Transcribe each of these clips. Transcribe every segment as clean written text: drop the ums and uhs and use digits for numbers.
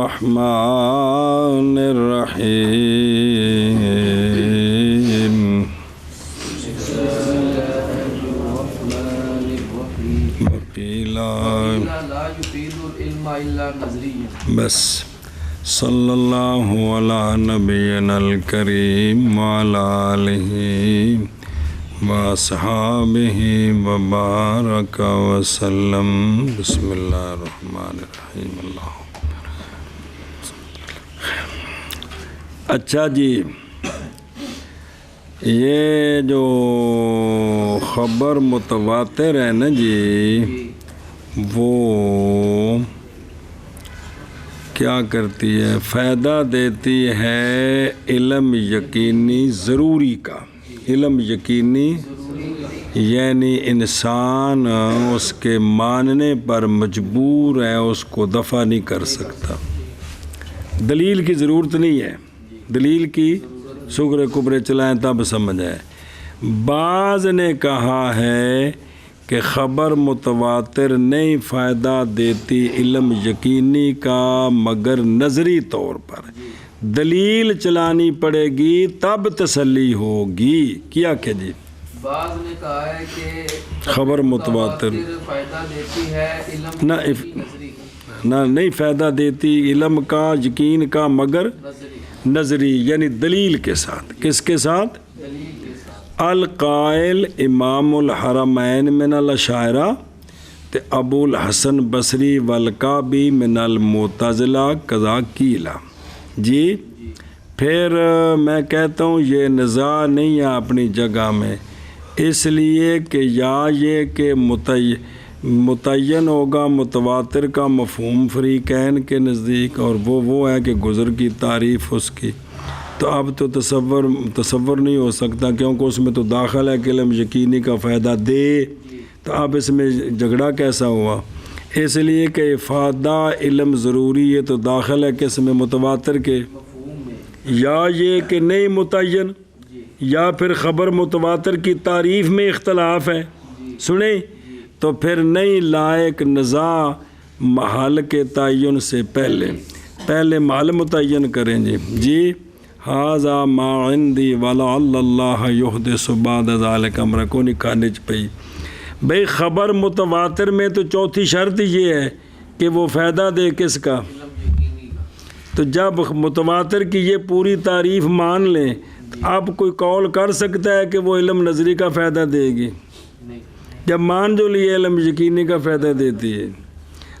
الرحمن الرحيم وقيل لا يفيد العلم إلا نظريا. بس صلی اللہ علی نبینا الکریم وعلی آلہ واصحابہ وبارک وسلم. بسم اللہ الرحمن الرحیم. اللہ اچھا جی، یہ جو خبر متواتر ہے نا جی، وہ کیا کرتی ہے؟ فائدہ دیتی ہے علم یقینی ضروری کا. علم یقینی یعنی انسان اس کے ماننے پر مجبور ہے، اس کو دفع نہیں کر سکتا. دلیل کی ضرورت نہیں ہے، دلیل کی سغرے کبرے چلائیں تب سمجھ آئے. بعض نے کہا ہے کہ خبر متواتر نہیں فائدہ دیتی علم یقینی کا مگر نظری طور پر. دلیل چلانی پڑے گی تب تسلی ہوگی. کیا کہ جی بعض نے کہا ہے کہ خبر متواتر فائدہ دیتی ہے علم نظری نہ نہیں فائدہ دیتی علم کا یقین کا مگر نظری یعنی دلیل کے ساتھ. کس کے ساتھ؟ دلیل کے ساتھ. القائل امام الحرمین من الاشاعرہ تے ابو الحسن بصری والکعبی من المعتزلہ قضا کیلا. جی پھر میں کہتا ہوں یہ نزاع نہیں ہے اپنی جگہ میں، اس لیے کہ یا یہ کہ متعین ہوگا متواتر کا مفہوم فریقین کے نزدیک، اور وہ ہے کہ گزر کی تعریف اس کی. تو اب تو تصور نہیں ہو سکتا، کیونکہ اس میں تو داخل ہے کہ علم یقینی کا فائدہ دے. تو اب اس میں جھگڑا کیسا ہوا؟ اس لیے کہ افادہ علم ضروری ہے تو داخل ہے کس میں؟ متواتر کے. یا یہ کہ نہیں متعین، یا پھر خبر متواتر کی تعریف میں اختلاف ہے. سنیں تو پھر نہیں لائق نزاع محل کے تعین سے پہلے محل متعین کریں. جی حاذا ما عندی ولعل اللہ یحدث بعد ذلک امرا. کو نکالنے پئی بھئی خبر متواتر میں تو چوتھی شرط یہ ہے کہ وہ فائدہ دے کس کا؟ تو جب متواتر کی یہ پوری تعریف مان لیں تو اب کوئی قول کر سکتا ہے کہ وہ علم نظری کا فائدہ دے گی؟ جب مان جو لیے علم یقینی کا فائدہ دیتی ہے.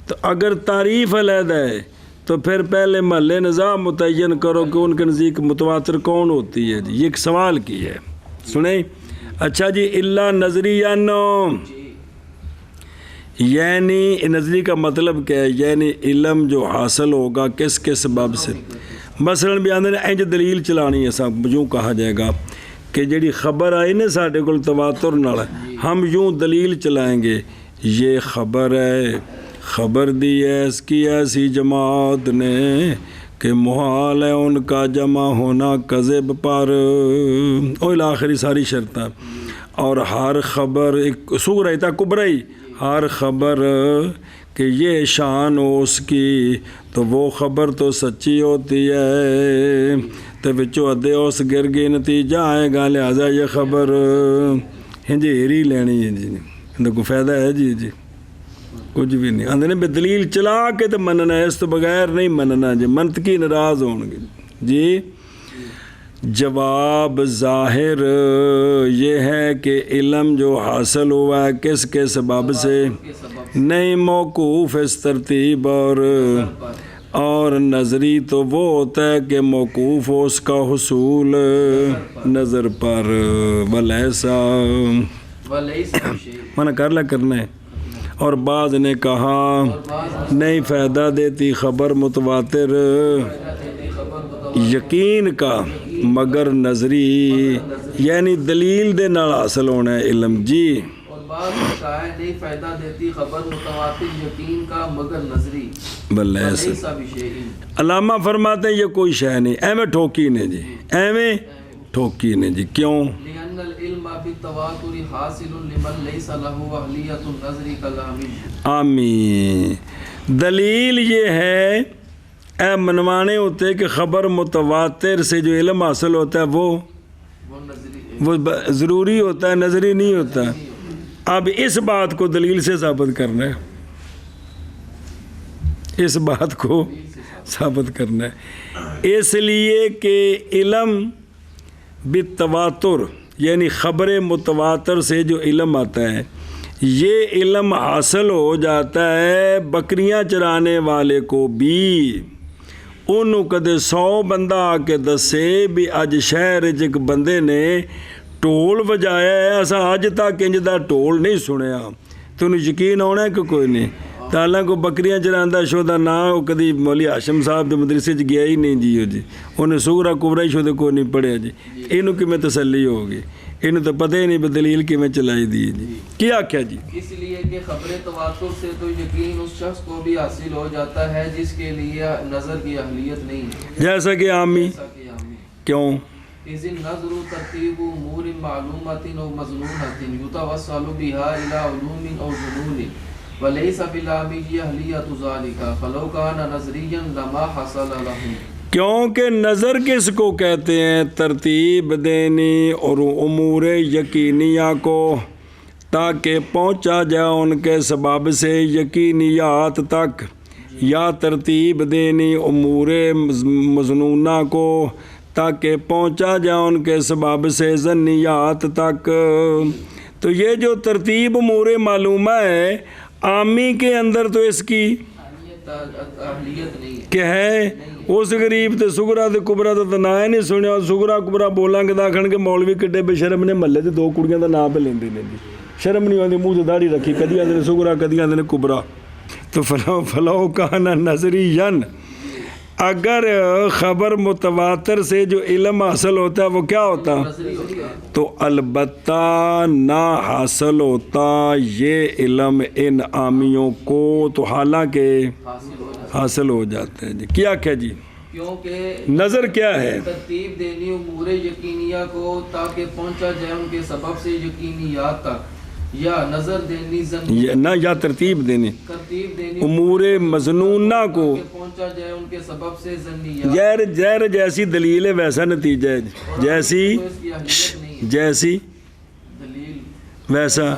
تو اگر تعریف علیحدہ ہے تو پھر پہلے محل نزاع متعین کرو کہ ان کے نزدیک متواتر کون ہوتی ہے. جی یہ ایک سوال کی ہے، سنیں. اچھا جی اللہ نظری یا نو، یعنی نظری کا مطلب کیا ہے؟ یعنی علم جو حاصل ہوگا کس کے سبب سے. مثلاً بھی آندے انج دلیل چلانی ہے، سب یوں کہا جائے گا کہ جڑی خبر آئی نا ساڈے کول تواتر نال، ہم یوں دلیل چلائیں گے یہ خبر ہے، خبر دی ایس کی ایسی جماعت نے کہ محال ہے ان کا جمع ہونا کذب پر، اور آخری ساری شرطیں. اور ہر خبر ایک صغرا تا کبرئی، ہر خبر کہ یہ شان ہو اس کی تو وہ خبر تو سچی ہوتی ہے، تو بچوں ادھے اس گر گئی نتیجہ آئے گا، لہٰذا یہ خبر ہنجیری لینی ہے. جی کوئی فائدہ ہے؟ جی کچھ بھی نہیں. آندے نے بے دلیل چلا کے تو مننا ہے، اس تو بغیر نہیں مننا. جی منطقی ناراض ہوں گے. جی جواب ظاہر یہ ہے کہ علم جو حاصل ہوا ہے کس کے سبب سے؟ نہیں موقوف اس ترتیب اور نظری تو وہ ہوتا ہے کہ موقوف ہو اس کا حصول نظر پر. ولیسا منع کر لیا کرنا ہے. اور بعض نے کہا نہیں فائدہ دیتی خبر متواتر یقین کا مگر نظری یعنی دلیل دے نال حاصل ہونا ہے علم. جی اور بعض نے کہا ہے نہیں فائدہ دیتی خبر متواتر یقین کا مگر نظری. علامہ فرماتے ہیں یہ کوئی شے نہیں، ایویں ٹھوکی نے. جی ایویں ٹھوکی نے. جی کیوں؟ لأن العلم بالتواتر حاصل لمن ليس له اہلیت النظر کلام. آمین. دلیل یہ ہے اے منوانے ہوتے کہ خبر متواتر سے جو علم حاصل ہوتا ہے وہ ضروری ہوتا ہے، نظری نہیں ہوتا۔ اب اس بات کو دلیل سے ثابت کرنا ہے، اس بات کو ثابت کرنا ہے، اس لیے کہ علم بالتواتر یعنی خبر متواتر سے جو علم آتا ہے، یہ علم حاصل ہو جاتا ہے بکریاں چرانے والے کو بھی۔ انہوں کدے 100 بندہ آ کے دسے بھی اج شہر ایک بندے نے ٹول وجایا ہے، اسا اج تک انج دا ٹول نہیں سنیا، تنوں یقین ہونا ہے کہ کوئی نہیں؟ تالا کو بکریاں چراندا شو دا نام وہ کدی مولوی ہاشم صاحب دے مدرسے چ گیا ہی نہیں جی، جی انہیں سغرا کبرا ہی شو دے کوئی نہیں پڑھیا جی، اینوں کیویں تسلی ہوگی؟ انہوں تو پتہ ہی نہیں بدلیل کیویں چلائی دی جی۔ کیا آکھیا جی؟ اس لیے کہ خبر تواتر سے تو یقین اس شخص کو بھی حاصل ہو جاتا ہے جس کے لیے نظر کی اہلیت نہیں ہے، جیسا کہ عامی۔ کیوں؟ اذ النظر ترتیب امور معلومات او مظنونات یتوصل بها الى علوم او ظنون وليس بالعامی اہلیت ذلك فلو كان نظریا لما حصل له۔ کیونکہ نظر کس کو کہتے ہیں؟ ترتیب دینی اور امور یقینیہ کو، تاکہ پہنچا جائے ان کے سبب سے یقینیات تک، یا ترتیب دینی امور مظنونہ کو، تاکہ پہنچا جائے ان کے سبب سے ظنیات تک۔ تو یہ جو ترتیب امور معلومہ ہے، عامی کے اندر تو اس کی اہلیت نہیں ہے کہ ہے۔ اس غریب تے سغرا تے کبرا دا نام ہی نہیں سنیا، سغرا کبرا بولاں گے تا آکھن کہ مولوی کڈے بے شرم نے، محلے تے 2 کڑیاں دا نام پہ لیندے نے جی، شرم نہیں آندی، منہ تے داڑھی رکھی، کدی آندے نے سغرا کدی آندے نے کبرا۔ تو فلو کان نظریاً، اگر خبر متواتر سے جو علم حاصل ہوتا ہے وہ کیا ہوتا؟ تو البتہ نہ حاصل ہوتا یہ علم ان عامیوں کو، تو حالانکہ حاصل ہو جاتا ہے جی۔ کیا کیا جی؟ کیونکہ نظر کیا ہے؟ ترتیب دینی امور یقینیہ کو، تاکہ پہنچا جائے ان کے سبب سے یقینیات تک، یا نظر دینی نہ، یا ترتیب دینی امور مظنونہ کو، پہنچا جائے ان کے سبب سے ظنیات۔ زہر جیسی دلیل ہے ویسا نتیجہ ہے، جیسی دلیل ویسا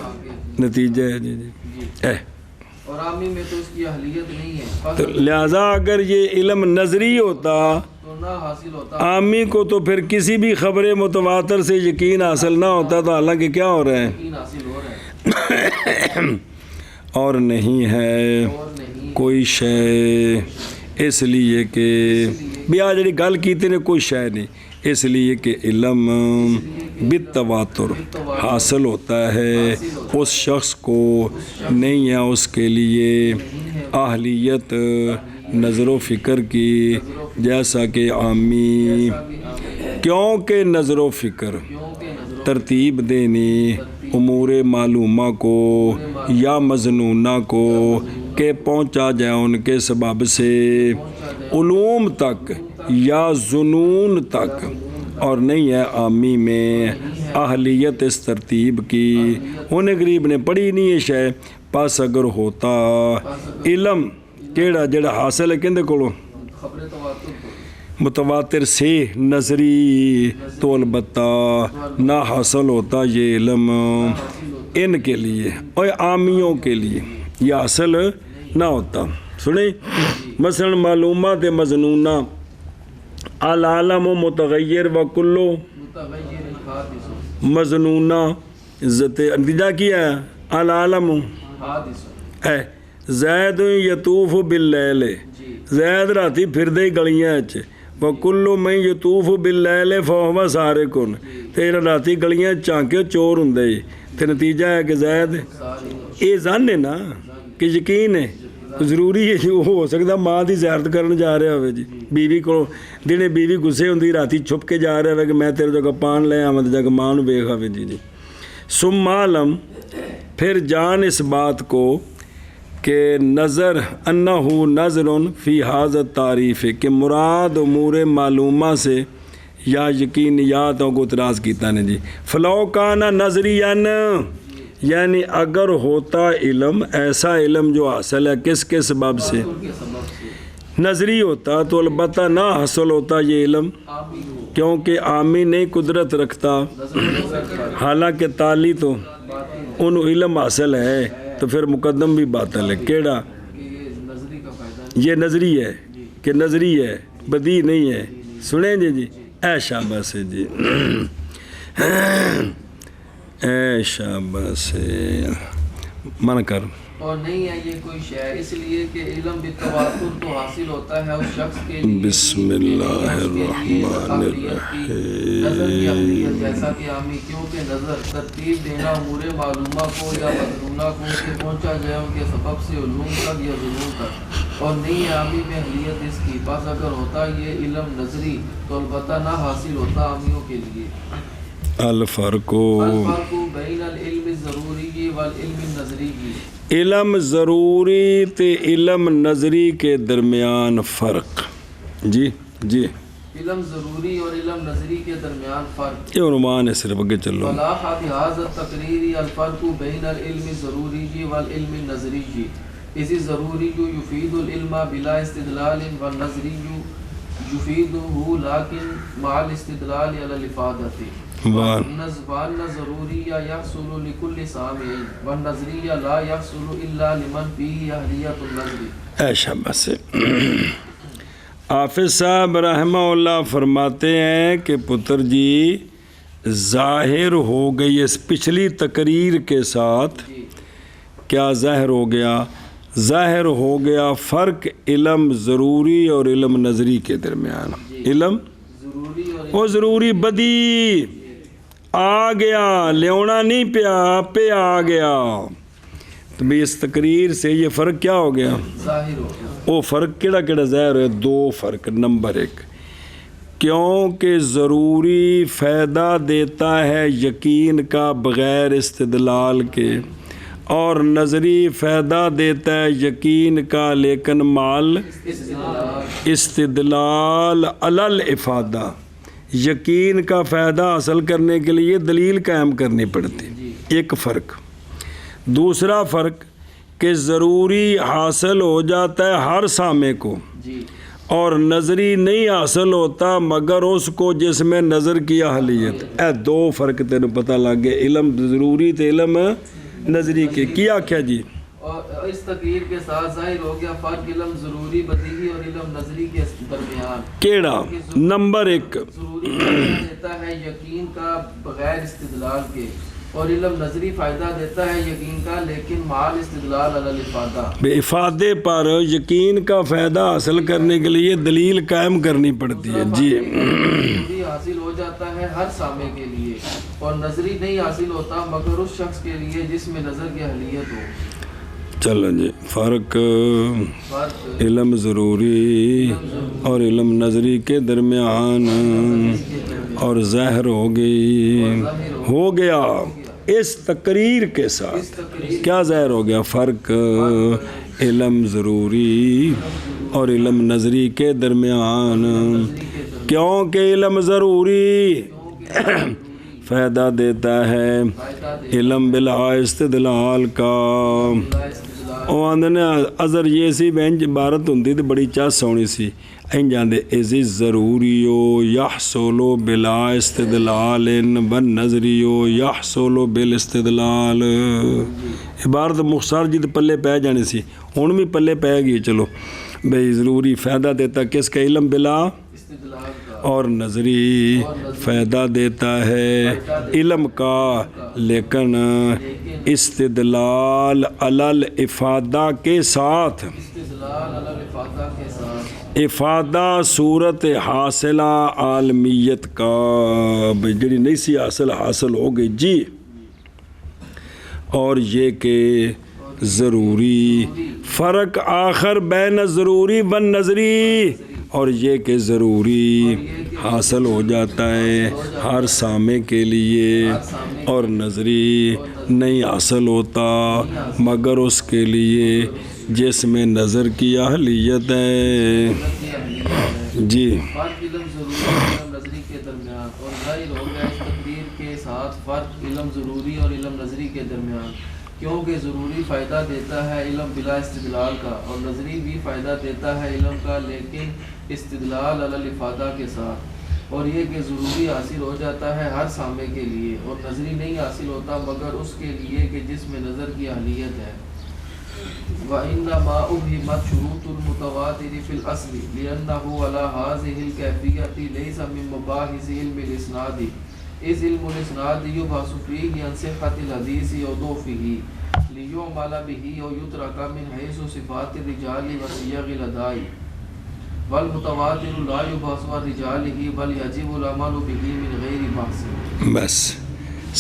نتیجہ ہے جی جی۔ اور عامی میں تو اس کی اہلیت نہیں ہے، تو لہٰذا اگر یہ علم نظری ہوتا تو نہ حاصل ہوتا عامی کو، تو پھر کسی بھی خبر متواتر سے یقین حاصل نہ ہوتا، تو حالانکہ کیا ہو رہا ہے؟ یقین حاصل ہو رہا ہے اور نہیں ہے کوئی شے، اس لیے کہ بھی آ جڑی گل کیتے نے کوئی شے نہیں، اس لیے کہ علم بالتواتر حاصل ہوتا ہے اس شخص کو، نہیں ہے اس کے لیے اہلیت نظر و فکر کی، جیسا کہ عامی۔ کیونکہ نظر و فکر ترتیب دینی امور معلومہ کو یا مظنونہ کو، کہ پہنچا جائے ان کے سبب سے علوم تک یا ظنون تک، اور نہیں ہے عامی میں اہلیت اس ترتیب کی۔ انہیں غریب نے پڑھی نہیں ہے شے، پس اگر ہوتا علم کیڑا جڑا حاصل ہے کہندے کولوں؟ متواتر سے نظری، تو البتہ نہ حاصل ہوتا یہ علم ان کے لیے اور عامیوں کے لیے، یہ حاصل نہ ہوتا۔ سنیں مثلا معلومات مظنونہ، العالم متغیر و کلو مظنونہ، نتیجہ کیا ہے؟ العالم ہے زید یطوف باللیل، زید راتی پھر دے گلیاں اچ، وکلو میں یطوف باللیل فہو سارقن، تیرا راتی گلیاں چانکے چور ہوں دے، تے نتیجہ ہے کہ زید یہ زن ہے نا کہ یقین ہے، ضروری ہے ہو سکتا ماں دی زیارت کرن جا رہا ہوئے جی، بیوی کو دنے بیوی گسے ہوندی، راتی چھپ کے جا رہا ہوئے کہ میں تیرے جگہ پان لے آواں تے جا کے ماں نوں ویکھ آوے جی جی۔ ثم علم، پھر جان اس بات کو کہ نظر انہو نظر فی ھذا التعریف، کہ مراد امور معلومہ سے یا یقینیاتوں کو اعتراض کیتا نے جی۔ فلو کان نظریاً، یعنی اگر ہوتا علم، ایسا علم جو حاصل ہے کس کے سبب سے؟ نظری ہوتا تو البتہ نہ حاصل ہوتا یہ علم، عامی ہو کیونکہ عامی نہیں قدرت رکھتا، نظر و نظر پر حالانکہ تعلی تو باطل ان علم حاصل ہے، تو پھر مقدم بھی باطل ہے۔ کیڑا؟ کہ یہ نظری کا فائدہ نہیں۔ یہ نظری ہے کہ نظری ہے، بدی نہیں ہے۔ سنیں جی اے شاباش جی، اے شاباش، من کر۔ اور نہیں ہے یہ کوئی شے، اس لیے کہ علم بالتواتر تو حاصل ہوتا ہے اس شخص کے لیے بسم اللہ الرحمن نظر کی اہلیت، جیسا کہ عامی، کیونکہ نظر ترتیب دینا امور معلومہ کو یا مظنونہ کو کہ پہنچا جائے ان کے سبب سے علوم تک یا ظنون تک، اور نہیں ہے عامی میں اہلیت اس کی، پس اگر ہوتا یہ علم نظری تو البتہ نہ حاصل ہوتا عامیوں کے لیے۔ الفرق بین العلم الضروری والعلم النظری، علم ضروری تے علم نظری کے درمیان فرق۔ جی جی، علم ضروری اور علم نظری کے درمیان فرق۔ یہ عنوان ہے، صرف اگے چلو۔ ولاحظ بهذا التقریر الفرق بین العلم الضروری والعلم النظری، اسی ضروری یفید العلم بلا استدلال والنظری یفیدہ لیکن مع الاستدلال علی الافادۃ، والنظر ضروری یحصل لكل سامع والنظری لا یحصل الا لمن فیہ اہلیت النظر۔ اے شاباش۔ حافظ صاحب رحمہ اللہ فرماتے ہیں کہ پتر جی ظاہر ہو گئی اس پچھلی تقریر کے ساتھ، کیا ظاہر ہو گیا؟ ظاہر ہو گیا فرق علم ضروری اور علم نظری کے درمیان۔ علم ضروری اور وہ ضروری بدی آ گیا، لیونا نہیں پیا، پہ آ گیا، تو بھی اس تقریر سے یہ فرق کیا ہو گیا؟ ظاہر ہو گیا۔ وہ فرق کیڑا کیڑا ظاہر ہے؟ دو فرق۔ نمبر ایک، کیونکہ ضروری فائدہ دیتا ہے یقین کا بغیر استدلال کے، اور نظری فائدہ دیتا ہے یقین کا لیکن مال استدلال علی الافادہ، یقین کا فائدہ حاصل کرنے کے لیے دلیل قائم کرنی پڑتی۔ ایک فرق۔ دوسرا فرق کہ ضروری حاصل ہو جاتا ہے ہر سامع کو، جی، اور نظری نہیں حاصل ہوتا مگر اس کو جس میں نظر کی اہلیت۔ اے دو فرق تیرے پتہ لگ گئے، علم ضروری تے علم نظری کے۔ کیا کیا جی؟ اور اس تقریر کے ساتھ ظاہر ہو گیا فرق علم ضروری بدیہی اور علم نظری کے درمیان۔ کیڑا؟ نمبر ایک، ضروری فائدہ دیتا ہے یقین کا بغیر استدلال کے، اور علم نظری فائدہ دیتا ہے یقین کا لیکن مال استدلال علی الافادہ، بے افادے پر یقین کا فائدہ حاصل کرنے کے لیے دلیل قائم کرنی پڑتی ہے۔ جی، ضروری حاصل ہو جاتا ہے ہر سامع کے لیے، اور نظری نہیں حاصل ہوتا مگر اس شخص کے لیے جس میں نظر کی اہلیت ہو۔ چلو جی، فرق علم ضروری اور علم نظری کے درمیان، اور ظاہر ہو گیا اس تقریر کے ساتھ۔ کیا ظاہر ہو گیا؟ فرق علم ضروری اور علم نظری کے درمیان، کیونکہ علم ضروری فائدہ دیتا ہے علم بلا استدلال کا۔ وہ آندے نے اظہر یہ سی بینج عبارت ہوندی تو بڑی چاس ہونی سی، این جاندے ازی ضروریو یحصلو بلا استدلال بن نظریو یحصلو بال استدلال۔ عبارت مختصر جی پلے پہ جانے سی، ہون بھی پلے پہ گئی۔ چلو بھئی، ضروری فائدہ دیتا کس کا؟ علم بلا، اور نظری فائدہ دیتا ہے علم کا لیکن استدلال علی الافادہ کے ساتھ۔ افادہ صورت حاصلہ عالمیت کا، جڑی نہیں سی حاصل ہو گئی جی۔ اور یہ کہ ضروری فرق آخر بین ضروری بن نظری، اور یہ کہ ضروری حاصل ہو جاتا ہے ہر سامع کے لیے، اور نظری نہیں حاصل ہوتا مگر اس کے لیے جس میں نظر کی اہلیت ہے۔ جی، فرق علم ضروری اور علم نظری کے درمیان، اور ظاہر ہو گیا اس تقریر کے ساتھ فرق علم ضروری اور علم نظری کے درمیان، کیونکہ ضروری فائدہ دیتا ہے علم بلا استدلال کا، اور نظری بھی فائدہ دیتا ہے علم کا لیکن استدلال علی الافادہ کے ساتھ، اور یہ کہ ضروری حاصل ہو جاتا ہے ہر سامع کے لیے، اور نظری نہیں حاصل ہوتا مگر اس کے لیے کہ جس میں نظر کی اہلیت ہے۔ وَإِنَّمَا أُبْهِمَتْ شُرُوطُ الْمُتَوَاتِرِ فِي الْأَصْلِ لِأَنَّهُ عَلَى هَذِهِ الْكَيْفِيَّةِ لَيْسَ مِن مَبَاحِثِ عِلْمِ الْإِسْنَادِ إِذْ عِلْمُ الْإِسْنَادِ يُبْحَثُ فِيهِ عَنْ صِحَّةِ الْحَدِيثِ أَوْ ضَعْفِهِ لِيُعْمَلَ بِهِ أَوْ يُتْرَكَ مِنْ حَيْثُ صِفَاتِ الرِّجَالِ وَصِيَغِ الْأَدَاءِ والمتواتر لا يبحث عن رجاله بل يجب العمل به من غیر بحث۔ بس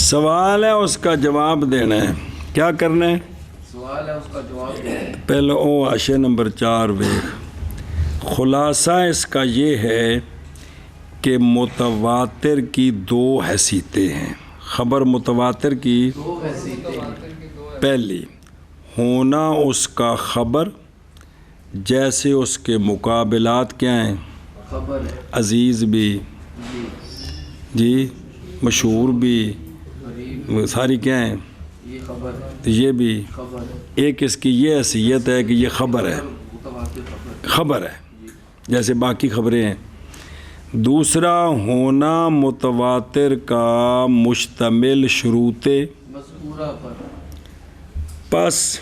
سوال ہے، اس کا جواب دینا ہے۔ کیا کرنا ہے؟ سوال ہے، اس کا جواب دینا ہے۔ پہلے او حاشیہ نمبر 4 ویکھ۔ خلاصہ اس کا یہ ہے کہ متواتر کی 2 حیثیتیں ہیں۔ خبر متواتر کی 2 حیثیتیں۔ پہلی، ہونا اس کا خبر جیسے اس کے مقابلات کیا ہیں؟ خبر ہے، عزیز بھی، جی مشہور بھی، غریب، ساری کیا ہیں؟ یہ خبر ہے، یہ بھی خبر ہے، ایک اس کی یہ حیثیت ہے کہ یہ خبر ہے، متواتر خبر، خبر ہے جیسے باقی خبریں ہیں۔ دوسرا، ہونا متواتر کا مشتمل شروط مذکورہ پر، پس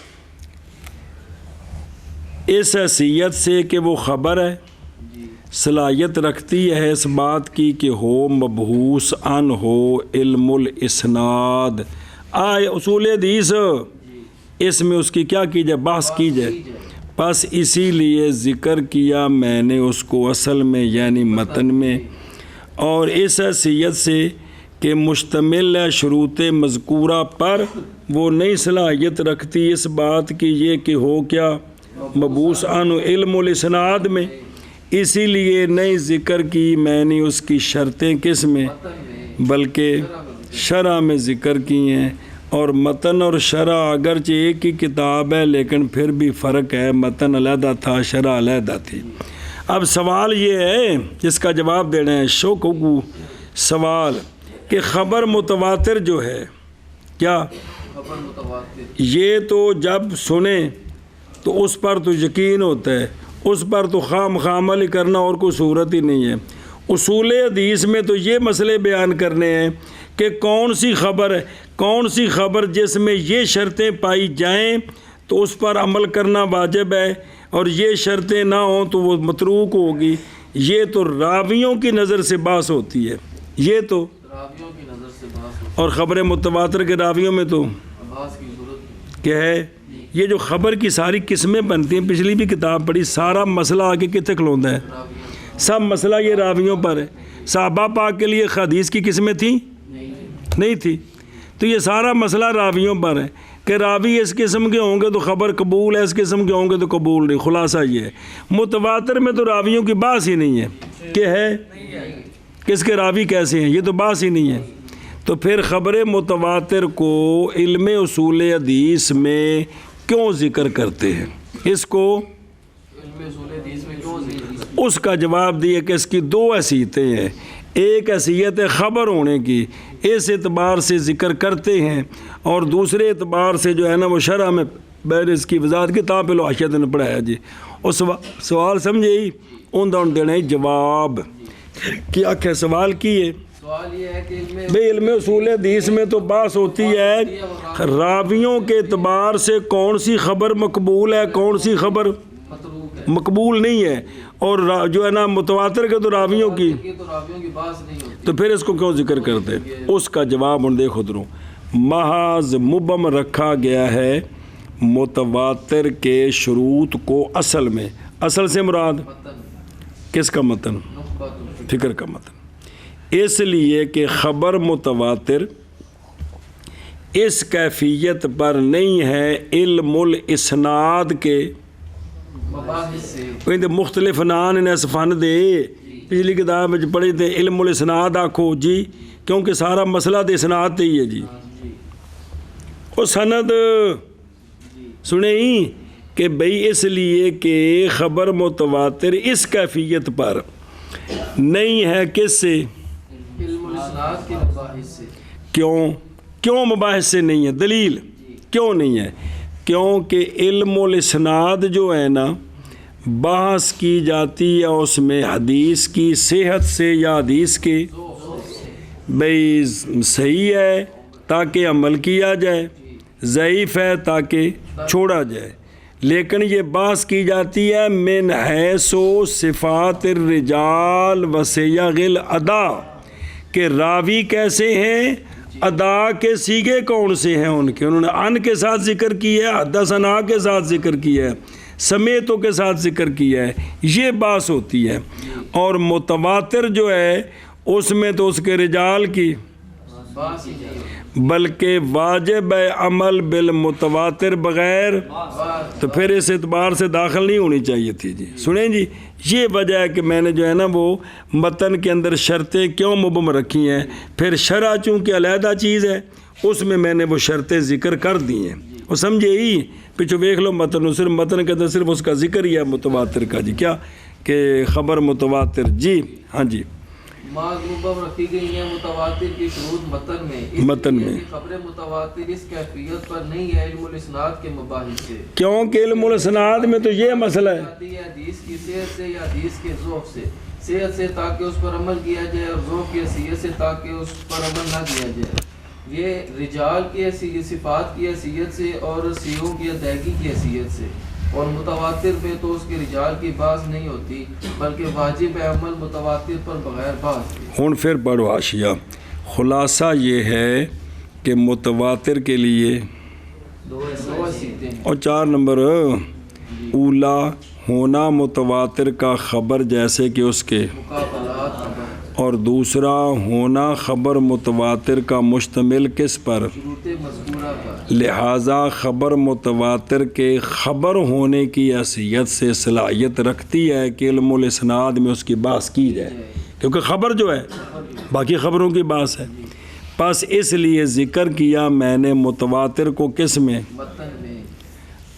اس حیثیت سے کہ وہ خبر ہے صلاحیت رکھتی ہے اس بات کی کہ ہو مبحوث عن ہو علم الاسناد، آئے اصول حدیث اس میں اس کی کیا کی جائے؟ بحث کی جائے۔ پس اسی لیے ذکر کیا میں نے اس کو اصل میں یعنی متن میں، اور اس حیثیت سے کہ مشتمل ہے شروط مذکورہ پر، وہ نئی صلاحیت رکھتی اس بات کی یہ کہ ہو کیا؟ مبعوث عن علم الاسناد میں، اسی لیے نئی ذکر کی میں نے اس کی شرطیں کس میں؟ بلکہ شرح میں ذکر کی ہیں، اور متن اور شرح اگرچہ ایک ہی کتاب ہے لیکن پھر بھی فرق ہے، متن علیحدہ تھا، شرح علیحدہ تھی۔ اب سوال یہ ہے جس کا جواب دینا ہے، شوکو سوال کہ خبر متواتر جو ہے کیا خبر متواتر، یہ تو جب سنیں تو اس پر تو یقین ہوتا ہے، اس پر تو خام عمل کرنا اور کوئی صورت ہی نہیں ہے۔ اصول حدیث میں تو یہ مسئلے بیان کرنے ہیں کہ کون سی خبر ہے، کون سی خبر جس میں یہ شرطیں پائی جائیں تو اس پر عمل کرنا واجب ہے، اور یہ شرطیں نہ ہوں تو وہ متروک ہوگی۔ یہ تو راویوں کی نظر سے بحث ہوتی ہے، یہ تو راویوں کی نظر سے بحث ہوتی اور خبر متواتر کے راویوں میں تو ہے، بحث کی ضرورت نہیں۔ کیا ہے؟ یہ جو خبر کی ساری قسمیں بنتی ہیں، پچھلی بھی کتاب پڑھی، سارا مسئلہ آگے کتنے کھلوندا ہے؟ سب مسئلہ یہ راویوں پر ہے۔ صحابہ پاک کے لیے حدیث کی قسمیں تھیں؟ نہیں تھی۔ تو یہ سارا مسئلہ راویوں پر ہے کہ راوی اس قسم کے ہوں گے تو خبر قبول ہے، اس قسم کے ہوں گے تو قبول نہیں۔ خلاصہ یہ ہے، متواتر میں تو راویوں کی بحث ہی نہیں ہے کہ ہے کس کے راوی کیسے ہیں، یہ تو بحث ہی نہیں ہے۔ تو پھر خبر متواتر کو علم اصول حدیث میں کیوں ذکر کرتے ہیں؟ اس کو علم اصول حدیث میں کیوں ذکر؟ اس کا جواب دیا کہ اس کی 2 حیثیتیں ہیں۔ ایک حیثیت ہے خبر ہونے کی، اس اعتبار سے ذکر کرتے ہیں، اور دوسرے اعتبار سے جو ہے نا وہ شرح میں بین اس کی وضاحت کتاب پہ حاشیہ نے پڑھایا جی۔ اس سوال سمجھے ہی ان دون دینا ہی جواب کیا کہ سوال کیے۔ سوال یہ ہے کہ بھئی علم اصول حدیث میں تو بحث ہوتی ہے راویوں کے اعتبار سے کون سی خبر مقبول ہے، کون سی خبر متروک ہے، مقبول نہیں ہے، اور جو ہے نا متواتر کے تو راویوں کی، تو راویوں کی بحث نہیں ہوتی۔ تو پھر اس کو کیوں ذکر کرتے؟ اس کا جواب ہم دیکھو دروں، محض مبہم رکھا گیا ہے متواتر کے شروط کو اصل میں۔ اصل سے مراد متن، کس کا متن؟ نخبۃ فکر کا متن۔ اس لیے کہ خبر متواتر اس کیفیت پر نہیں ہے علم الاسناد کے مباحث سے، کہیں مختلف نان ان فن دے پچھلی کتاب میں پڑھی تھے علم الاسناد آکھو جی، کیونکہ سارا مسئلہ دے اسناد تے ہی ہے جی۔ وہ سند سنے ہی کہ بھئی اس لیے کہ خبر متواتر اس کیفیت پر نہیں ہے کس سے؟ علم الاسناد کے مباحث سے۔ کیوں مباحث سے نہیں ہے؟ دلیل کیوں نہیں ہے؟ کیونکہ علم الاسناد جو ہے نا بحث کی جاتی ہے اس میں حدیث کی صحت سے یا حدیث کے بھئی صحیح ہے تاکہ عمل کیا جائے، ضعیف ہے تاکہ چھوڑا جائے، لیکن یہ بحث کی جاتی ہے من حیث و صفات الرجال و صیغ الادا کہ راوی کیسے ہیں، ادا کے سیغے کون سے ہیں ان کے، انہوں نے ان کے ساتھ ذکر کیا ہے، حدثنا کے ساتھ ذکر کیا ہے، سمیتوں کے ساتھ ذکر کیا ہے، یہ بحث ہوتی ہے۔ اور متواتر جو ہے اس میں تو اس کے رجال کی بلکہ واجب عمل بالمتواتر بغیر، تو پھر اس اعتبار سے داخل نہیں ہونی چاہیے تھی جی۔ سنیں جی، یہ وجہ ہے کہ میں نے جو ہے نا وہ متن کے اندر شرطیں کیوں مبہم رکھی ہیں، پھر شرح چونکہ علیحدہ چیز ہے اس میں نے وہ شرطیں ذکر کر دی ہیں، وہ سمجھے ہی پیچھے دیکھ لو متن، صرف متن کے اندر صرف اس کا ذکر ہی ہے متواتر کا جی، کیا کہ خبر متواتر جی، ہاں جی معذوبہ رکھی گئی ہیں متواتر کی شروط متن میں خبر متواتر اس کیفیت پر نہیں ہے علم الاسناد کے مباحث سے، کیونکہ علم الاسناد میں تو یہ مسئلہ ہے حدیث کی صحت سے یا حدیث کے ذوق سے، صحت سے تاکہ اس پر عمل کیا جائے اور ذوق کی حیثیت سے تاکہ اس پر عمل نہ کیا جائے، یہ رجال کی صفات کی حیثیت سے اور سیغوں کی ادائیگی کی حیثیت سے، اور متواتر میں تو اس کے رجال کی بحث نہیں ہوتی بلکہ واجب عمل متواتر پر بغیر بحث کے۔ ہوں پھر پڑھو حاشیہ، خلاصہ یہ ہے کہ متواتر کے لیے اور 4 نمبر اولا ہونا متواتر کا خبر جیسے کہ اس کے، مقابلات خبر، اور دوسرا ہونا خبر متواتر کا مشتمل کس پر، شروط مذکورہ پر، لہٰذا خبر متواتر کے خبر ہونے کی حیثیت سے صلاحیت رکھتی ہے کہ علم الاسناد میں اس کی بحث کی جائے، کیونکہ خبر جو ہے باقی خبروں کی بحث ہے، پس اس لیے ذکر کیا میں نے متواتر کو کس میں، متن میں،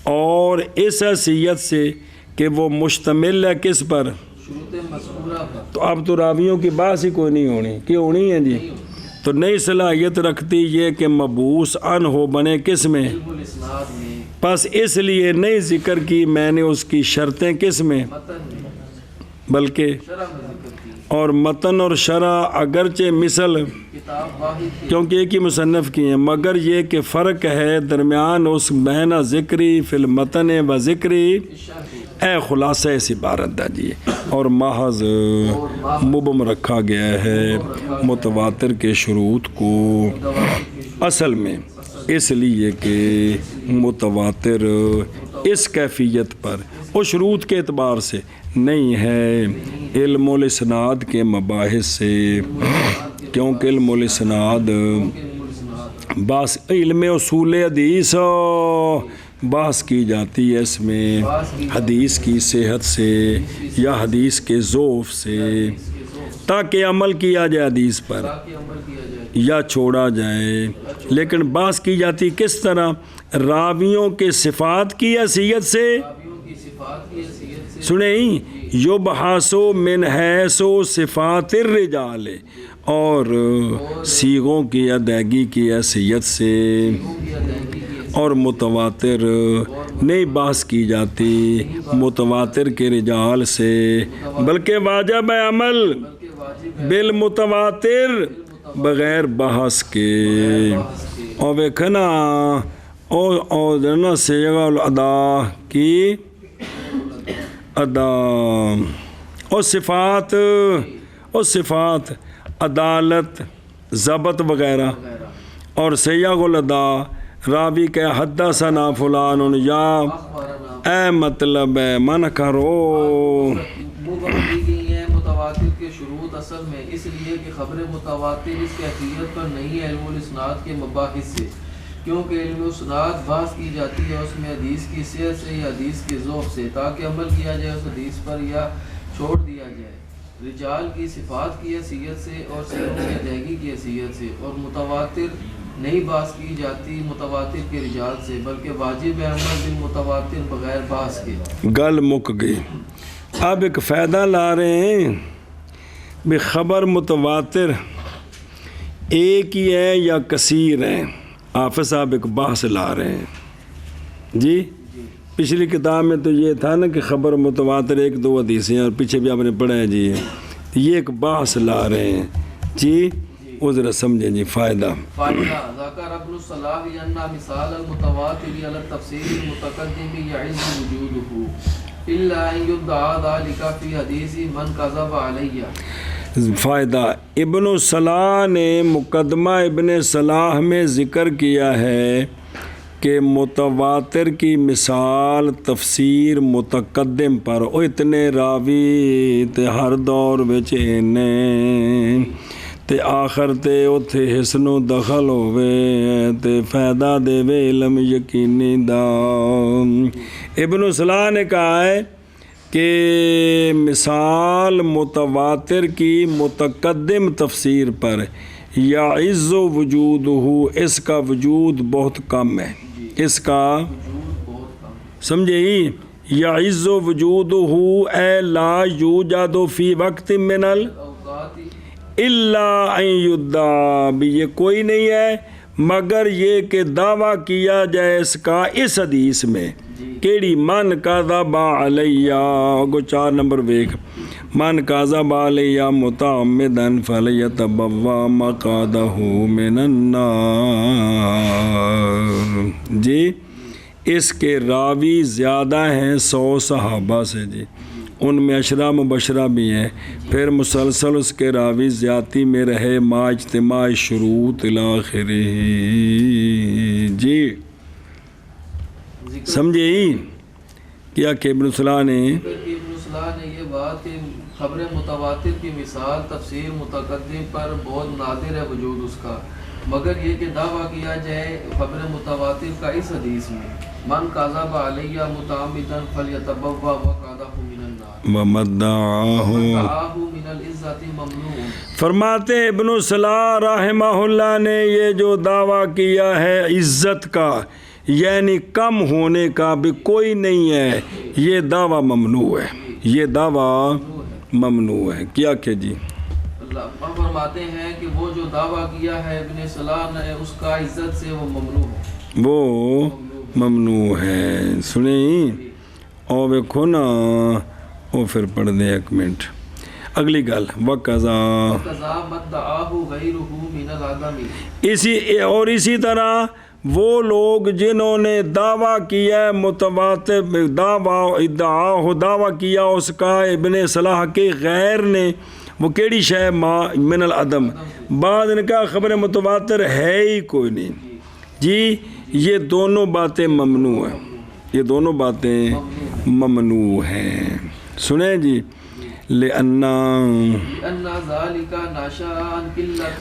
اور اس حیثیت سے کہ وہ مشتمل ہے کس پر، شروط مذکورہ پر، تو اب تو راویوں کی بحث ہی کوئی نہیں ہونی، کیوں ہونی ہے جی، تو نئی صلاحیت رکھتی یہ کہ مبعوث ان ہو بنے کس میں، علم الاسناد میں، پس اس لیے نہیں ذکر کی میں نے اس کی شرطیں کس میں، متن میں، بلکہ شرح میں ذکر کی، اور متن اور شرح اگرچہ مثل کتاب واحد کی، کیونکہ ایک ہی مصنف کی ہیں، مگر یہ کہ فرق ہے درمیان اس بین ذکری فی المتن و ذکری اے خلاصہ اس عبارت دا جی، اور محض مبہم رکھا گیا ہے متواتر کے شروط کو اصل میں، اس لیے کہ متواتر اس کیفیت پر اور شروط کے اعتبار سے نہیں ہے علم الاسناد کے مباحث سے، کیونکہ علم الاسناد بس علم اصول حدیث بحث کی جاتی ہے اس میں حدیث کی صحت سے یا حدیث کے ضعف سے تاکہ عمل کیا جائے حدیث پر تاکہ عمل کیا جائے، یا چھوڑا جائے، لیکن بحث کی جاتی کس طرح، راویوں کے صفات کی حیثیت سے، راویوں کی صفات کی حیثیت سے، سنیں یبحث من حیث صفات الرجال، اور صیغوں کی ادائیگی کی حیثیت سے، کی ادائیگی کی، اور متواتر نہیں بحث کی جاتی متواتر کے رجال سے بلکہ واجب عمل بلکہ واجب بالمتواتر بغیر بحث کے، اور ویکھنا اور نا صیغہ الادا کی ادا، اور صفات عدالت ضبط وغیرہ، اور صیغہ الادا راوی کہ حدثنا فلان یا اے مطلب ہے من کرو، مبہم کی گئی ہیں متواتر کے شروط اصل میں، اس لیے کہ خبر متواتر اس کیفیت پر نہیں ہے علم الاسناد کے مباحث سے، کیونکہ علم الاسناد بحث کی جاتی ہے اس میں حدیث کی صحت سے یا حدیث کے ذوق سے تاکہ عمل کیا جائے اس حدیث پر یا چھوڑ دیا جائے، رجال کی صفات کی حیثیت سے اور سیغوں کی ادائیگی کی حیثیت سے، اور متواتر نہیں بحث کی جاتی متواتر کے رجال سے بلکہ واجب عمل بالمتواتر بغیر بحث کے۔ گل مک گئی، اب ایک فائدہ لا رہے ہیں بھی خبر متواتر ایک ہی ہے یا کثیر ہے، حافظ صاحب ایک بحث لا رہے ہیں جی. پچھلی کتاب میں تو یہ تھا نا کہ خبر متواتر 1-2 حدیثیں اور پیچھے بھی آپ نے پڑھا ہے جی. یہ ایک بحث لا رہے ہیں جی. وہ ذرا سمجھیں جی. فائدہ ذکر ابن الصلاح ان مثال المتواتر علی التفسیر المتقدم یعز وجوده الا ان يدعى ذلك في حدیث من كذب علی. فائدہ ابن الصلاح نے مقدمہ ابن صلاح میں ذکر کیا ہے کہ متواتر کی مثال تفسیر متقدم پر او اتنے راوی تے ہر دور وچ اینے تے آخر تے اوتھے حسن و دخل ہوئے تے فائدہ دے وے علم یقینی دا. ابن صلاح نے کہا ہے کہ مثال متواتر کی متقدم تفسیر پر یعز وجودہ اس کا وجود بہت کم ہے. اس کا سمجھے ہی یعز وجودہ اے لا یوجد فی وقت من الا ان یدعی بھی یہ کوئی نہیں ہے مگر یہ کہ دعویٰ کیا جائے اس کا اس حدیث میں. کیڑی من کذب علیہ گو 4 نمبر ویکھ من کذب علیہ متعمدا فلیتبوا مقعدہ من النار. جی اس کے راوی زیادہ ہیں 100 صحابہ سے جی. ان میں 10 مبشرہ بھی ہیں. پھر مسلسل اس کے راوی زیادتی میں رہے ما اجتماع شروط الاخری. جی سمجھے ہی کیا کہ ابن صلاح نے یہ بات کہ خبر متواتر کی مثال تفسیر متقدم پر بہت نادر ہے وجود اس کا مگر یہ کہ دعویٰ کیا جائے خبر متواتر کا اس حدیث میں من کذب علیہ متعمدا فلیتبوا مقعدہ من النار ومدعاہ من العزت ممنوع. فرماتے ابن صلاح رحمہ اللہ نے یہ جو دعویٰ کیا ہے عزت کا یعنی کم ہونے کا بھی کوئی نہیں ہے یہ دعویٰ ممنوع ہے. یہ دعویٰ ممنوع ہے. کیا کہ جی اللہ فرماتے ہیں کہ وہ جو دعویٰ کیا ہے ابن صلاح نے اس کا عزت سے وہ ممنوع ہے. وہ ممنوع ہے. سنیں اور ویکھو نا وہ پھر پڑھ دیں 1 منٹ اگلی گل وَقَذَا مَدَّعَاهُ غَيْرُهُ مِنَ الْعَدَمِ. اسی طرح وہ لوگ جنہوں نے دعویٰ کیا ہے متواتر دعویٰ کیا اس کا ابن صلاح کے غیر نے وہ کیڑی شے من العدم بعض نے کہا خبر متواتر ہے ہی کوئی نہیں جی. یہ دونوں باتیں ممنوع ہیں. یہ دونوں باتیں ممنوع ہیں. سنیں جی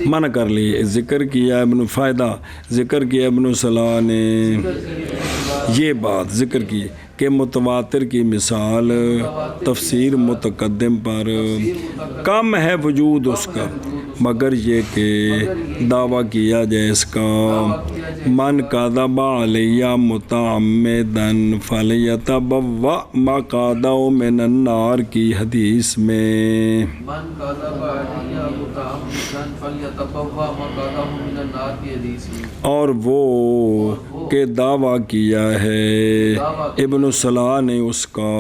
منع کر لی ذکر کیا ابن فائدہ ذکر کیا ابن صلاح نے یہ بات ذکر کی کہ متواتر کی مثال تفسیر متقدم پر کم ہے وجود اس کا مگر یہ کہ دعویٰ کیا جائے اس کا من کذب علیہ متعمدا فلیتبوا مقعدہ من النار کی حدیث میں من کذب علیہ متعمدا فلیتبوا مقعدہ من النار کی حدیث میں اور وہ کہ دعویٰ کیا ہے ابن صلاح نے اس کا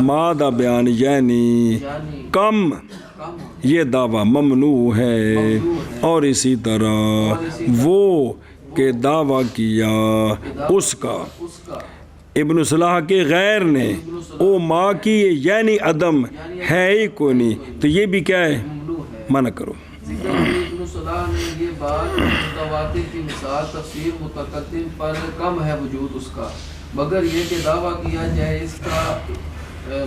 مادہ بیان یعنی کم یہ دعویٰ ممنوع ہے. اور اسی طرح وہ کہ دعویٰ کیا اس کا ابن صلاح کے غیر نے او ماں کی یعنی عدم ہے ہی کوئی نہیں تو یہ بھی کیا ہے منع کرو. ابن صلاح نے یہ بات متواتر کی مثال تفسیر متقدم پر کم ہے وجود اس کا مگر یہ کہ دعویٰ کیا جائے اس کا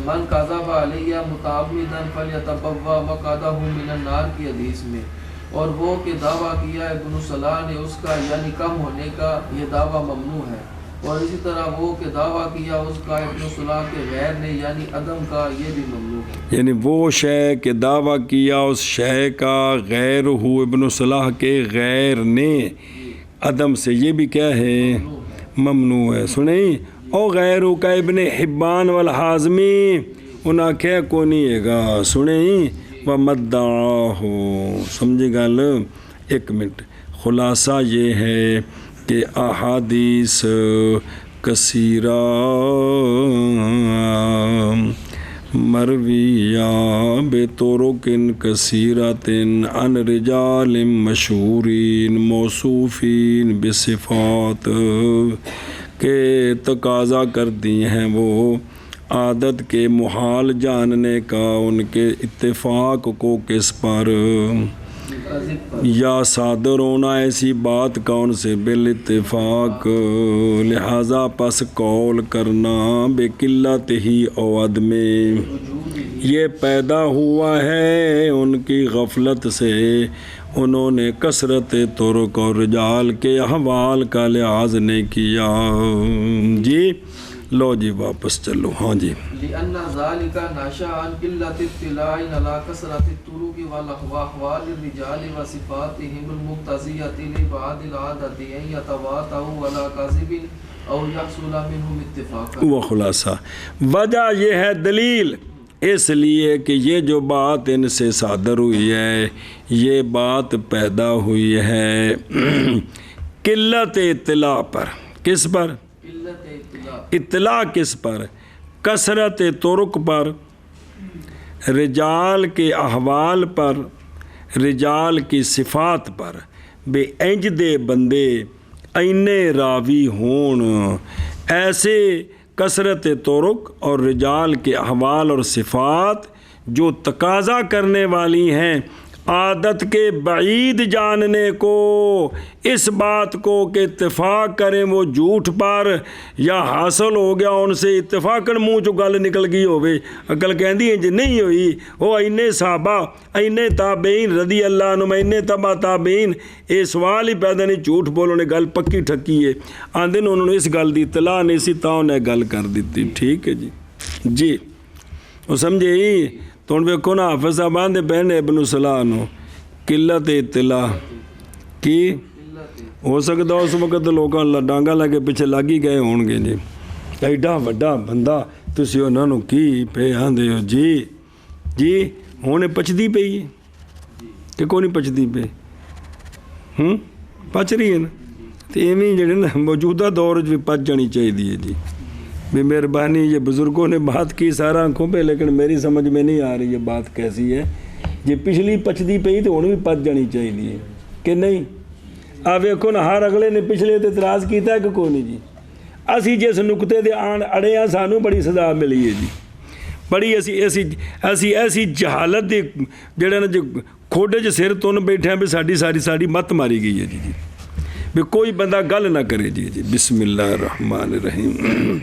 من کذب علیہ متعمدا فلیتبوا مقعدہ من النار کی حدیث میں اور وہ کہ دعویٰ کیا ابن صلاح نے اس کا یعنی کم ہونے کا یہ دعویٰ ممنوع ہے. اور اسی طرح وہ کہ دعویٰ کیا اس کا ابن صلاح کے غیر نے یعنی عدم کا یہ بھی ممنوع ہے. یعنی وہ شے کہ دعویٰ کیا اس شے کا غیر ہو ابن صلاح کے غیر نے عدم سے یہ بھی کیا ہے ممنوع ہے. سنیں او غیر کا ابن حبان والحازمی انہاں کیا کو نہیں ہے گا. سنیں وَمَدَّعَاهُ سمجھے گل 1 منٹ خلاصہ یہ ہے کہ احادیث کثیرہ مرویہ بطرق کثیرۃ عن رجال مشہورین موصوفین بصفات، کہ تقاضا کرتی ہیں وہ عادت کے محال جاننے کا ان کے اتفاق کو کس پر، یا صادر ہونا ایسی بات کون سے بالاتفاق، لہذا پس قول کرنا بقلت ہی او عدم، یہ پیدا ہوا ہے ان کی غفلت سے، انہوں نے کثرت طرق اور رجال کے احوال کا لحاظ نہیں کیا۔ جی لو جی واپس چلو، ہاں جی۔ لأن ذلك ناشا عن قلة اطلاع على كثرة الطرق والأحوال الرجال وصفاتهم المقتضية لبعض العادة أن يتواتروا على كذب أو يحصل منهم اتفاقا۔ وہ خلاصہ وجہ یہ ہے، دلیل اس لیے کہ یہ جو بات ان سے صادر ہوئی ہے، یہ بات پیدا ہوئی ہے قلت اطلاع پر۔ کس پر؟ اطلاع کس پر؟ کثرت طرق پر، رجال کے احوال پر، رجال کی صفات پر، بے انج دے بندے اینے راوی ہون، ایسے کثرت طرق اور رجال کے احوال اور صفات جو تقاضا کرنے والی ہیں عادت کے بعید جاننے کو، اس بات کو کہ اتفاق کریں وہ جھوٹ پر، یا حاصل ہو گیا ان سے اتفاقاً منہ چو گل نکل گئی ہوئے، عقل کہندی ہے جی نہیں ہوئی، وہ اینے صحابہ اینے تابعین رضی اللہ عنہم اینے تبع تابعین، یہ سوال ہی پیدا نہیں، جھوٹ بولو نے گل پکی ٹھکی ہے، آندے انہوں نے اس گل دی اطلاع نہیں سی تا انہیں گل کر دیتی۔ ٹھیک ہے جی، جی وہ سمجھے ہی تو ان ویکھو نا حافظ صاحب آندے پہنے ابن صلاح نو قلت اطلاع کی، ہو سکتا اس وقت لوگاں ڈانگا لے کے پیچھے لگ ہی گئے ہون گے جی، ایڈا وڈا بندہ تسی انہاں نو کی پہ آندے ہو جی، جی ہونے پچدی پئی ہے کہ کوئی نہیں پچدی پئی، پچ رہی ہے نا، تو ایویں جڑے نا موجودہ دور بھی پچ جانی چاہیے جی، بھی مہربانی یہ بزرگوں نے بات کی سارا آنکھوں پہ، لیکن میری سمجھ میں نہیں آ رہی یہ بات کیسی ہے، جی پچھلی پچدی پئی تو ہن بھی پچ جانی چاہیے کہ نہیں؟ آ ویکھو نا ہر اگلے نے پچھلے تے اعتراض کیتا ہے کہ کوئی نہیں جی، اسی جس نقطے دے آن اڑے ہاں سانوں بڑی سزا ملی ہے جی، بڑی ایسی جہالت دی جڑا نا جو کھوڈے چ سر تن بیٹھے ہیں بھی ساری مت ماری گئی ہے جی، جی بھی کوئی بندہ گل نہ کرے جی، جی بسم اللہ الرحمن الرحیم۔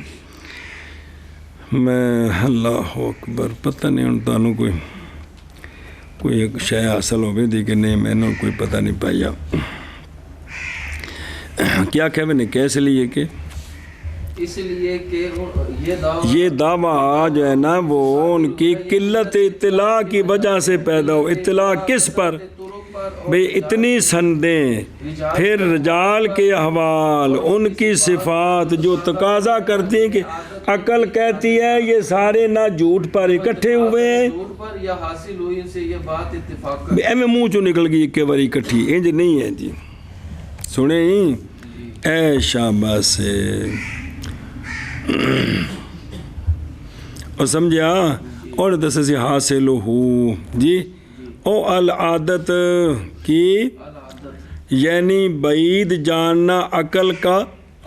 میں اللہ اکبر، پتہ نہیں ہوں تانوں کوئی ایک شے حاصل ہوئے دی کہ نہیں، میں نے کوئی پتہ نہیں پایا کیا کہہ میں نے کیسے لیے کہ اس لیے کہ یہ دعویٰ جو ہے نا وہ ان کی قلت اطلاع کی وجہ سے پیدا ہو۔ اطلاع کس پر؟ بھئی اتنی سندیں، پھر رجال کے احوال، ان کی صفات جو تقاضا کرتی ہیں کہ عقل کہتی ہے یہ سارے نہ جھوٹ پر اکٹھے ہوئے ہیں، یا حاصل ہوئی ان سے یہ بات اتفاق کر، ایویں منہ چوں نکل گئی ایک باری اکٹھی، انج نہیں ہے جی، سنیں اے شاباش سے اور سمجھا، اور دس سے حاصل ہو جی او العادت کی، یعنی بعید جاننا عقل کا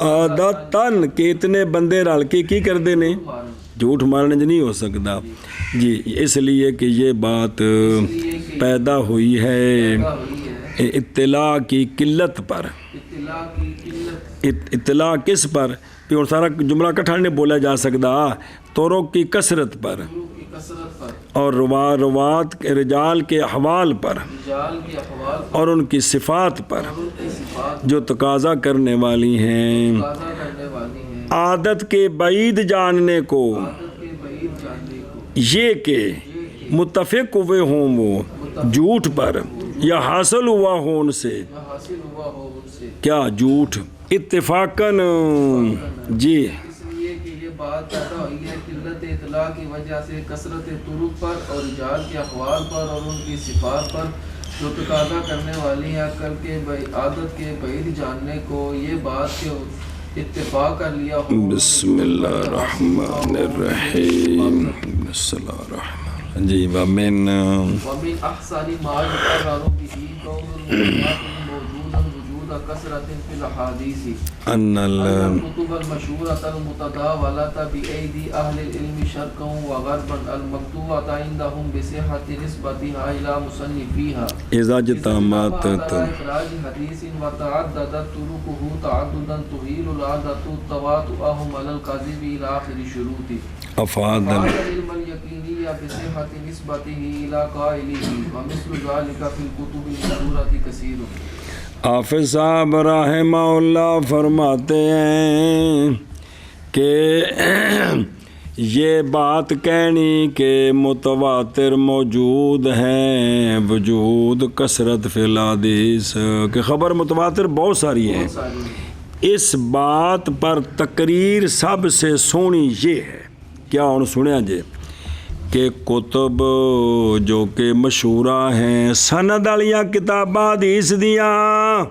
عادتاً کہ اتنے بندے رل کے کی کر دینے جھوٹ مارنے نہیں ہو سکتا جی، اس لیے کہ یہ بات پیدا ہوئی ہے اطلاع کی قلت پر۔ اطلاع کس پر؟ اور سارا جملہ کٹھا نہیں بولا جا سکتا، طرق کی کثرت پر اور روات کے رجال کے احوال پر اور ان کی صفات پر جو تقاضا کرنے والی ہیں عادت کے بعید جاننے کو، یہ کہ متفق ہوئے ہوں وہ جھوٹ پر یا حاصل ہوا ہو ان سے کیا جھوٹ اتفاقاً جی، اس لیے کہ یہ بات پیدا ہوئی ہے قلت اطلاع کی وجہ سے کثرت طرق پر اور رجال کے احوال پر اور ان کی صفات پر جو تقاضا کرنے والی ہیں عقل کے عادت کے بعید جاننے کو، یہ بات کہ اتفاق کر لیا ہو۔ بسم اللہ الرحمن الرحیم، بسم اللہ الرحمن جی ومن احسن ما یقرر به قول المؤمنات موجودا وجود کثرت فی الاحادیث ان الكتب المشهورة المتداولة بأيدي أهل العلم شرقا وغربا المكتوبة عندهم بصحة نسبتها إلى مصنفيها اذا جتامات إخراج حديث وتعددت طرقه تعددا تهيل العادة تواطؤهم على الكذب إلى آخر الشروط افاد العلم اليقيني بصحة نسبته إلى قائله ومثل ذلك في الكتب المشهورة كثير۔ حافظ صاحب رحمہ اللہ فرماتے ہیں کہ یہ بات کہنی کہ متواتر موجود ہیں وجود کثرت فی الحدیث، کہ خبر متواتر بہت ساری ہیں، اس بات پر تقریر سب سے سونی یہ ہے، کیا انہوں سنیا جے کہ کتب جو کہ مشہورہ ہیں سند والیاں کتاباں حدیث دیاں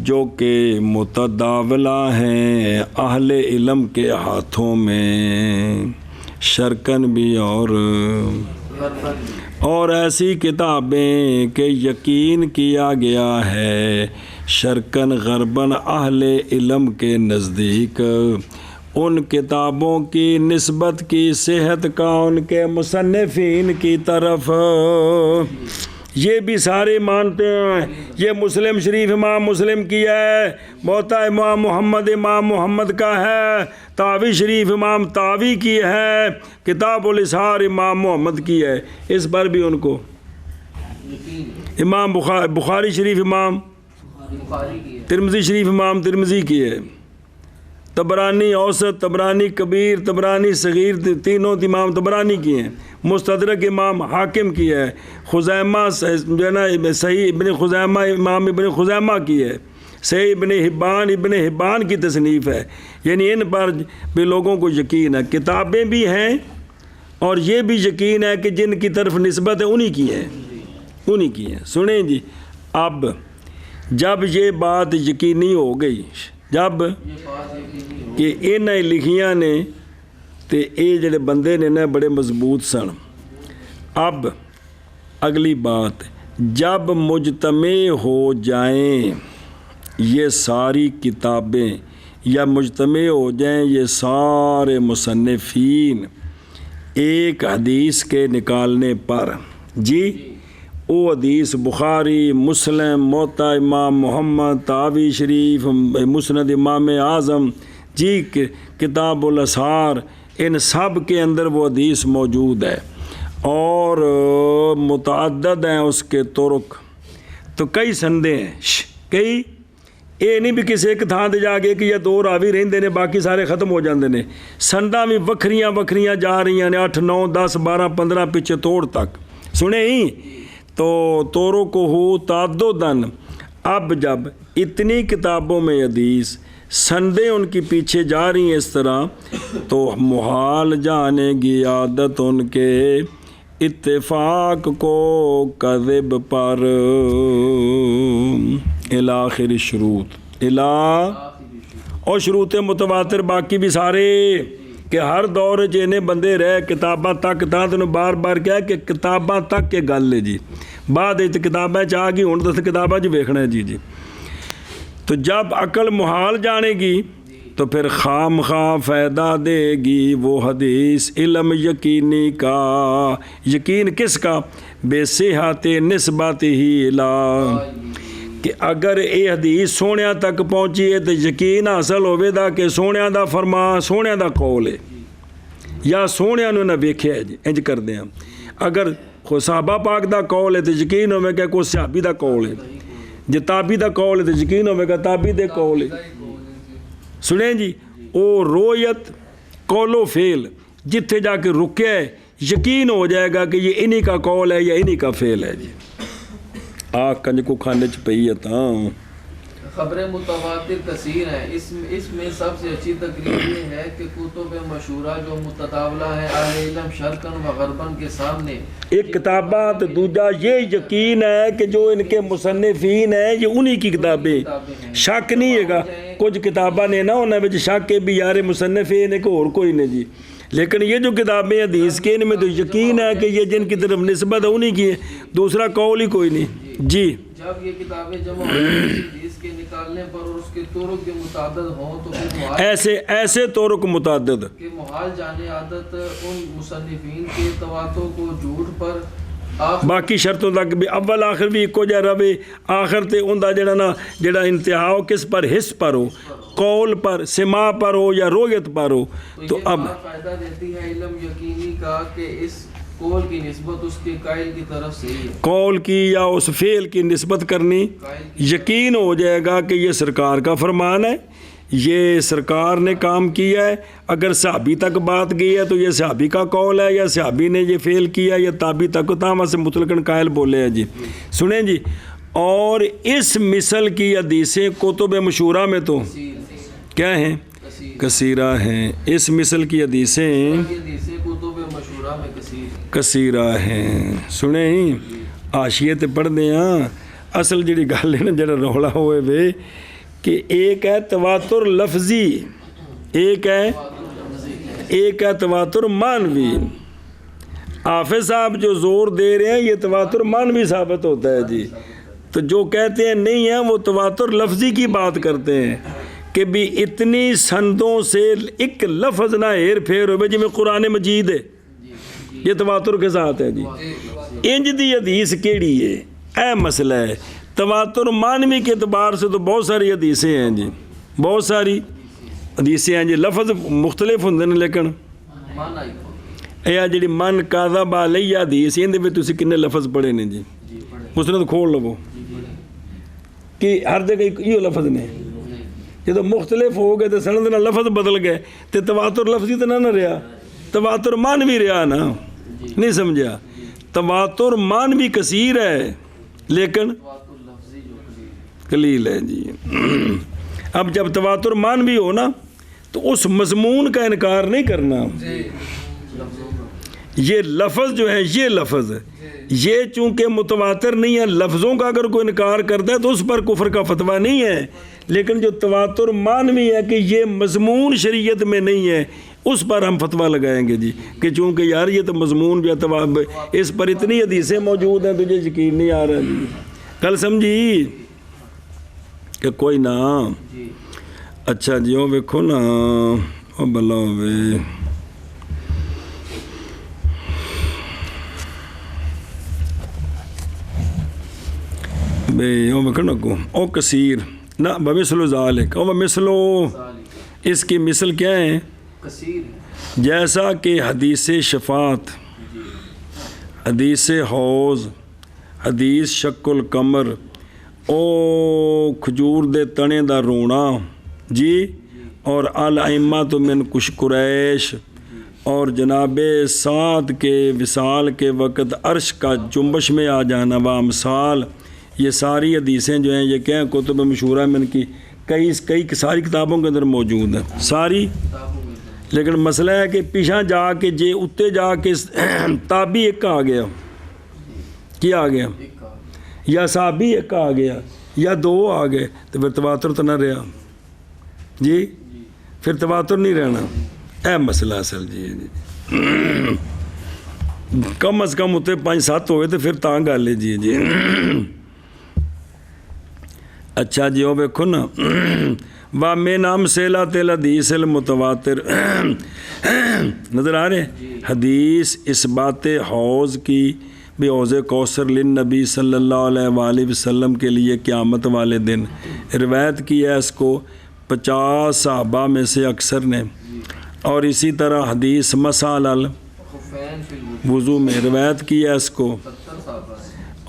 جو کہ متداولہ ہیں اہل علم کے ہاتھوں میں، شرکن بھی اور ایسی کتابیں کہ یقین کیا گیا ہے شرکن غربن اہل علم کے نزدیک، ان کتابوں کی نسبت کی صحت کا ان کے مصنفین کی طرف، یہ بھی سارے مانتے ہیں۔ یہ مسلم شریف امام مسلم کی ہے، موطا امام محمد کا ہے، تاوی شریف امام تاوی کی ہے، کتاب الاسحار امام محمد کی ہے، اس پر بھی ان کو امام بخاری شریف امام ترمذی شریف امام ترمذی کی ہے، طبرانی اوسط، طبرانی کبیر، طبرانی صغیر، تینوں امام طبرانی کی ہیں، مستدرک امام حاکم کی ہے، خزیمہ جو ہے نا صحیح ابن خزیمہ امام ابن خزیمہ کی ہے، صحیح ابن حبان کی تصنیف ہے، یعنی ان پر بھی لوگوں کو یقین ہے، کتابیں بھی ہیں اور یہ بھی یقین ہے کہ جن کی طرف نسبت ہے انہی کی ہیں۔ سنیں جی، اب جب یہ بات یقینی ہو گئی، جب کہ انہیں لکھیاں نے تے اے جڑے بندے نے نا بڑے مضبوط سن، اب اگلی بات جب مجتمع ہو جائیں یہ ساری کتابیں یا مجتمع ہو جائیں یہ سارے مصنفین ایک حدیث کے نکالنے پر، جی وہ حدیث بخاری، مسلم، موطا امام محمد، تاوی شریف، مسند امام اعظم، جی کتاب الاسحار، ان سب کے اندر وہ حدیث موجود ہے اور متعدد ہیں اس کے طرق، تو کئی سندیں ہیں، کئی یہ نہیں بھی کسی ایک تھان تے جا کے کہ یہ دو راوی رہندے نے باقی سارے ختم ہو جاندے نے، سنداں بھی وکھریاں جا رہی ہیں، 8 9 10 12 15 پیچھے توڑ تک، سنیں ہی تو تورو کو ہو تعددن۔ اب جب اتنی کتابوں میں حدیث سندیں ان کی پیچھے جا رہی ہیں اس طرح، تو محال جانے کی عادت ان کے اتفاق کو کذب پر الاخر شروط اور شروط متواتر باقی بھی سارے، کہ ہر دور جینے بندے رہے کتاباں تک، تاں تینوں بار بار کہا کہ کتاباں تک کے گل ہے جی، بعد کتابیں چاہ گئی ہوں تو کتابیں جی ویکھنا ہے جی۔ تو جب عقل محال جانے گی تو پھر خام خواہ فائدہ دے گی وہ حدیث علم یقینی کا، یقین کس کا؟ بے صحت نسبت ہی الا، کہ اگر یہ حدیث سونیاں تک پہنچی ہے تو یقین حاصل ہوئے دا کہ سونیاں دا فرمان سونیاں دا قول ہے یا سونیاں نے نہ ویکھیا ہے، جی انج کر دیں ہم، اگر صحابہ پاک دا قول ہے تو یقین ہوئے کہ کوئی صحابی دا قول ہے، جی تابی دا قول ہے تو یقین ہوئے کہ تابی دے قول ہے۔ سنیں جی، او رویت قول و فعل جتھے جا کے رکے ہے یقین ہو جائے گا کہ یہ انہی کا قول ہے یا انہی کا فعل ہے جی۔ کنج کو کھانے چ پئی ہے تاں خبریں متواتر کثیر ہیں، اس میں سب سے اچھی تقریر یہ ہے کہ کتب مشہورہ جو متداولہ ہیں اہل علم شرقاً و غرباً کے سامنے، ایک کتاباں تو دوجا یہ یقین ہے کہ جو ان کے مصنفین ہیں یہ انہی کی کتابیں، شک نہیں ہے گا کچھ کتاباں نے نہ انہوں نے شک کے بھی یار مصنفین ایک اور کوئی نہیں جی، لیکن یہ جو کتابیں حدیث کے ان میں تو یقین ہے کہ یہ جن کی طرف نسبت ہے انہی کی ہے، دوسرا قول ہی کوئی نہیں جی۔ جب یہ کتابیں جمع ہو حدیث کے نکالنے پر اور اس کے طرق کے متعدد ہوں تو پھر ایسے طرق متعدد کہ محال جانے عادت ان مصنفین کے تواتر کو جھوٹ پر باقی شرطوں تک بھی اول آخر بھی ایک جا رہے، آخر تے ان دا جڑا انتہا ہو کس پر، حس پر ہو، قول پر، سماع پر ہو یا رویت پر ہو، تو اب فائدہ دیتی ہے علم یقینی کا کہ اس قول کی نسبت اس کے قائل کی طرف سے ہی ہے، قول کی یا اس فعل کی نسبت کرنی، یقین ہو جائے گا کہ یہ سرکار کا فرمان ہے، یہ سرکار نے کام کیا ہے، اگر صحابی تک بات گئی ہے تو یہ صحابی کا قول ہے یا صحابی نے یہ فعل کیا یا تابعی تک، تاہم سے مطلقاً قائل بولے ہیں جی۔ سنیں جی، اور اس مثل کی حدیثیں کتب مشہورہ میں تو کیا ہیں؟ کثیرہ ہیں، اس مثل کی حدیثیں کتب مشہورہ میں کثیرہ ہیں۔ سنیں حاشیے تے پڑھ دیں، اصل جڑی گل ہے نا جڑا رولا ہوئے وے کہ ایک ہے تواتر لفظی، ایک ہے تواتر معنوی۔ حافظ صاحب جو زور دے رہے ہیں یہ تواتر معنوی ثابت ہوتا ہے جی، تو جو کہتے ہیں نہیں ہیں وہ تواتر لفظی کی بات کرتے ہیں کہ بھی اتنی سندوں سے ایک لفظ نہ ہیر پھیر ہوئے جی میں قرآن مجید ہے، یہ تواتر کے ساتھ ہے جی۔ انج دی حدیث کیڑی ہے، اے مسئلہ ہے۔ تواتر معنوی کے اعتبار سے تو بہت ساری حدیثیں ہیں جی، بہت ساری حدیثیں ہیں جی، لفظ مختلف ہوندے ہیں لیکن یہ جڑی من کاذب علیہ حدیث اندے وچ تسی کنے لفظ پڑھے نے جی، مسند کھول لو کہ ہر جگہ یہ لفظ نے، جدو مختلف ہو گئے تو سند نہ لفظ بدل گئے تو تواتر لفظی تو نہ رہا، تواتر معنوی رہا نا، نہیں سمجھا؟ تواتر معنوی کثیر ہے لیکن قلیل ہے جی۔ اب جب تواتر معنوی ہو نا تو اس مضمون کا انکار نہیں کرنا، یہ لفظ جو ہے یہ لفظ یہ چونکہ متواتر نہیں ہے، لفظوں کا اگر کوئی انکار کرتا ہے تو اس پر کفر کا فتویٰ نہیں ہے، لیکن جو تواتر معنوی ہے کہ یہ مضمون شریعت میں نہیں ہے اس پر ہم فتویٰ لگائیں گے جی، کہ چونکہ یار یہ تو مضمون جو اس پر اتنی حدیثیں موجود ہیں تجھے یقین نہیں آ رہا جی، کل سمجھی کہ کوئی نہ۔ اچھا جی وہ ویکھو نا وہ بلا ہوئے بے وہ ویکھو نا کو او کثیر نہ بمثل ذالک او بمثلو، اس کی مثل کیا ہے؟ جیسا کہ حدیث شفاعت، حدیث حوض، حدیث شق القمر، او کھجور دے تنے دا رونا جی، اور الائمۃ من قریش، اور جناب سعد کے وصال کے وقت عرش کا جنبش میں آ جانا و امثال، یہ ساری حدیثیں جو ہیں یہ کیا کتب مشہورہ میں ان کی کئی ساری کتابوں کے اندر موجود ہیں ساری، لیکن مسئلہ ہے کہ پیچھا جا کے جے اتے جا کے تابعی ایک آ گیا، کیا آ گیا؟ یا صحابی ایک آ گیا یا دو آ گئے تو پھر تواتر تو نہ رہا جی، پھر تواتر نہیں رہنا، اے مسئلہ اصل جی کم از کم اتنے 5-7 ہوئے تو پھر تاں گل ہے جی جی۔ اچھا جی وہ ویکھو نا وَمِنْ أَمْثِلَةِ الْحَدِيثِ الْمُتَوَاتِرِ، نظر آ رہے حدیث اس بات حوض کی بھی، حوض کوثر للنبی صلی اللہ علیہ وآلہ وسلم کے لیے قیامت والے دن روایت کی ہے اس کو 50 صحابہ میں سے اکثر نے، اور اسی طرح حدیث مسال الوضو میں روایت کی ہے اس کو،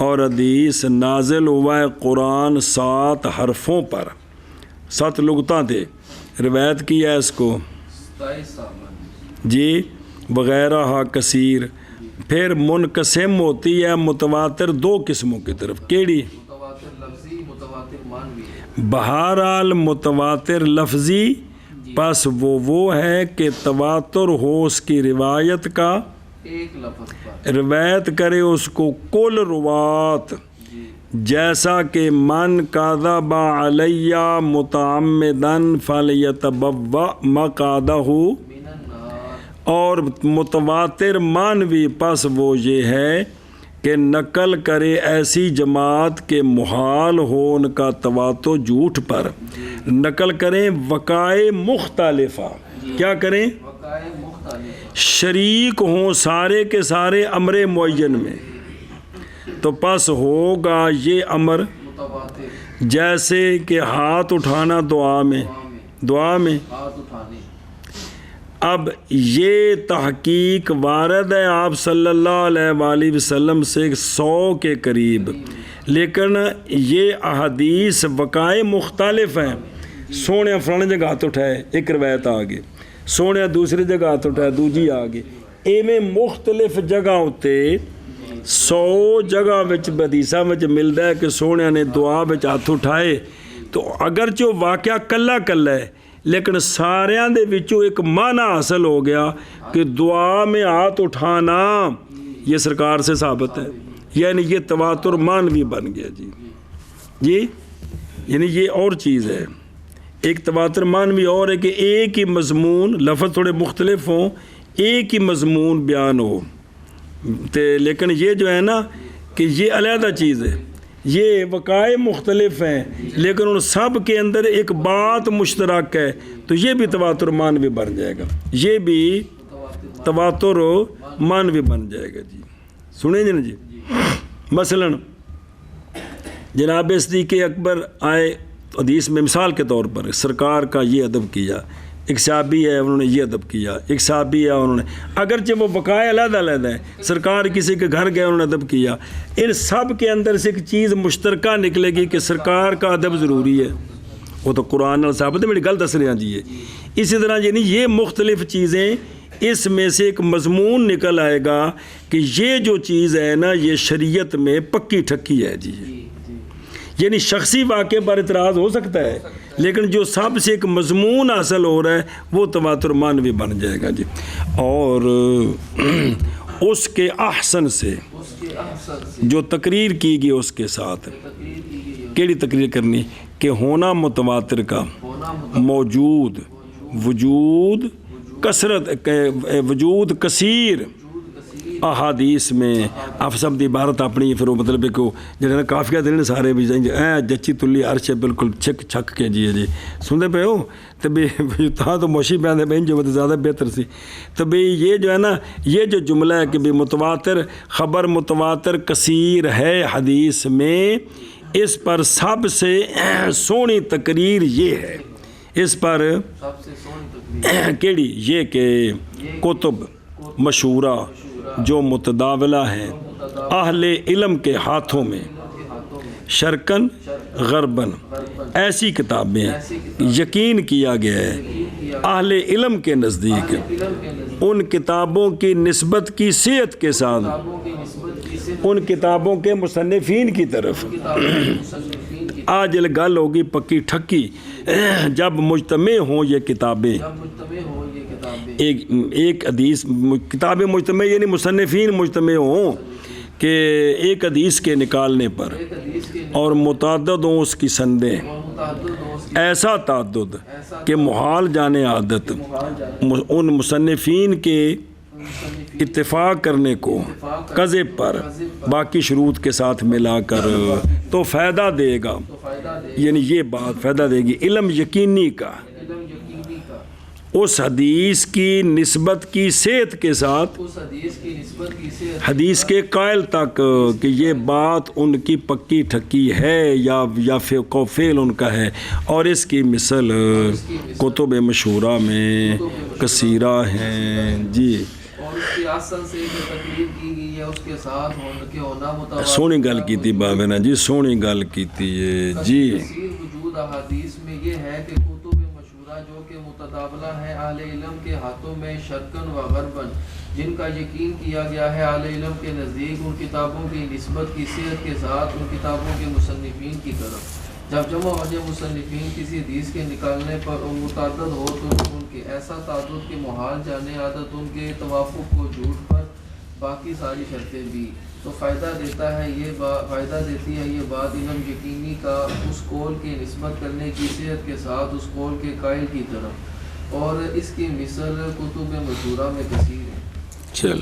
اور حدیث نازل ہوا ہے قرآن 7 حرفوں پر 7 لغتاں تھے روایت کی ہے اس کو جی، وغیرہ کثیر۔ پھر منقسم ہوتی ہے متواتر 2 قسموں کی طرف، کیڑی؟ بہرحال متواتر لفظی پس وہ ہے کہ تواتر ہو اس کی روایت کا، ایک لفظ پر، روایت کرے اس کو کل روات، جیسا کہ من کذب علی متعمدن فلیتبوأ مقعدہ، من النار، اور متواتر مانوی پس وہ یہ ہے کہ نقل کرے ایسی جماعت کے محال ہو ان کا تواتر جھوٹ پر، نقل کریں وقائع مختلفہ، کیا کریں؟ وقائع مختلف، شریک ہوں سارے کے سارے امر معین میں، تو پس ہوگا یہ امر متواتر، جیسے کہ ہاتھ اٹھانا دعا میں، دعا میں۔ ہاتھ اٹھانے، اب یہ تحقیق وارد ہے آپ صلی اللہ علیہ وآلہ وسلم سے 100 کے قریب، لیکن یہ احادیث وقائع مختلف ہیں۔ سونے فلانے جگہ ہاتھ اٹھائے ایک روایت آگے، سونے دوسری جگہ ہاتھ اٹھائے دوجی آگے، ایویں مختلف جگہ ہوتے 100 جگہ وچ حدیثاں وچ ملدا ہے کہ سونے نے دعا وچ ہاتھ اٹھائے، تو اگرچہ واقعہ کلا کلا ہے لیکن ساریاں دے وچوں ایک معنی حاصل ہو گیا کہ دعا میں ہاتھ اٹھانا یہ سرکار سے ثابت ہے، یعنی یہ تواتر مانوی بن گیا جی، یعنی یہ اور چیز ہے۔ ایک تواتر مانوی اور ہے کہ ایک ہی مضمون، لفظ تھوڑے مختلف ہوں، ایک ہی مضمون بیان ہو، لیکن یہ جو ہے نا کہ یہ علیحدہ چیز ہے، یہ وقائع مختلف ہیں لیکن ان سب کے اندر ایک بات مشترک ہے، تو یہ بھی تواتر مانوی بن جائے گا، یہ بھی تواتر مانوی بن جائے گا جی۔ سنیں جی نا جی، مثلا جناب صدیق اکبر آئے حدیث میں مثال کے طور پر سرکار کا یہ ادب کیا، ایک صحابی ہے انہوں نے یہ ادب کیا، ایک صحابی ہے انہوں نے، اگرچہ وہ بقائے علیحدہ علیحدہ ہیں، سرکار کسی کے گھر گئے انہوں نے ادب کیا، ان سب کے اندر سے ایک چیز مشترکہ نکلے گی کہ سرکار کا ادب ضروری ہے، وہ تو قرآن اور ثابت ہے، میری گل دس رہے ہیں جی۔ اسی طرح یعنی یہ مختلف چیزیں، اس میں سے ایک مضمون نکل آئے گا کہ یہ جو چیز ہے نا یہ شریعت میں پکی ٹھکی ہے جی، یعنی شخصی واقعے پر اعتراض ہو سکتا ہے لیکن جو سب سے ایک مضمون حاصل ہو رہا ہے وہ تواتر مانوی بن جائے گا جی۔ اور اس کے احسن سے جو تقریر کی گئی اس کے ساتھ کیڑی تقریر کرنی کہ ہونا متواتر کا موجود وجود کثرت وجود کثیر احادیث میں، آپ سب دی عبارت اپنی پھر وہ مطلب کہ جنہیں کافیہ دینے سارے بھی جائیں جچی تلی عرش ہے بالکل چھک چھک کے جی سنتے پہ ہو تو بھی تھا تو موشی بیانے بہن جو زیادہ بہتر سی، تو بھی یہ جو ہے نا یہ جو جملہ ہے کہ بھی متواتر خبر متواتر کثیر ہے حدیث میں، اس پر سب سے سونی تقریر یہ ہے، اس پر کیڑی یہ کہ کتب مشہورہ جو متداولہ ہیں اہل علم کے ہاتھوں میں شرقاً غرباً، ایسی کتابیں یقین کیا گیا ہے اہل علم کے نزدیک ان کتابوں کی نسبت کی صحت کے ساتھ ان کتابوں کے مصنفین کی طرف آج گل ہوگی پکی ٹھکی جب مجتمع ہوں یہ کتابیں، ایک حدیث کتابیں مجتمع یعنی مصنفین مجتمع ہوں کہ ایک حدیث کے نکالنے پر اور متعدد ہوں اس کی سندیں، ایسا تعدد کہ محال جانے عادت ان مصنفین کے اتفاق کرنے کو قذف پر باقی شروط کے ساتھ ملا کر تو فائدہ دے گا، یعنی یہ بات فائدہ دے گی علم یقینی کا اس حدیث کی نسبت کی صحت کے ساتھ حدیث کے قائل تک کہ یہ بات ان کی پکی ٹھکی ہے یا فعل ان کا ہے، اور اس کی مثل کتب مشہورہ میں کثیرہ ہیں جی۔ سونی گل کی تھی بابے نا جی، سونی گل کی تھی جی۔ وجود احادیث میں یہ ہے کہ کتب مشہورہ جو کہ متداولہ ہیں اہل علم کے ہاتھوں میں شرقاً و غرباً، جن کا یقین کیا گیا ہے اہل علم کے نزدیک ان کتابوں کی نسبت کی صحت کے ساتھ ان کتابوں کے مصنفین کی طرف، جب جمع وجہ مصنفین کسی حدیث کے نکالنے پر متعدد ہو تو ان کے ایسا تعدد کے محال جانے عادت ان کے توافق کو جھوٹ پر باقی ساری شرطیں بھی تو فائدہ دیتی ہے یہ بات علم یقینی کا اس قول کی نسبت کرنے کی صحت کے ساتھ اس قول کے قائل کی طرف، اور اس کی مثل کتب مشہورہ میں کثیر ہے۔ چل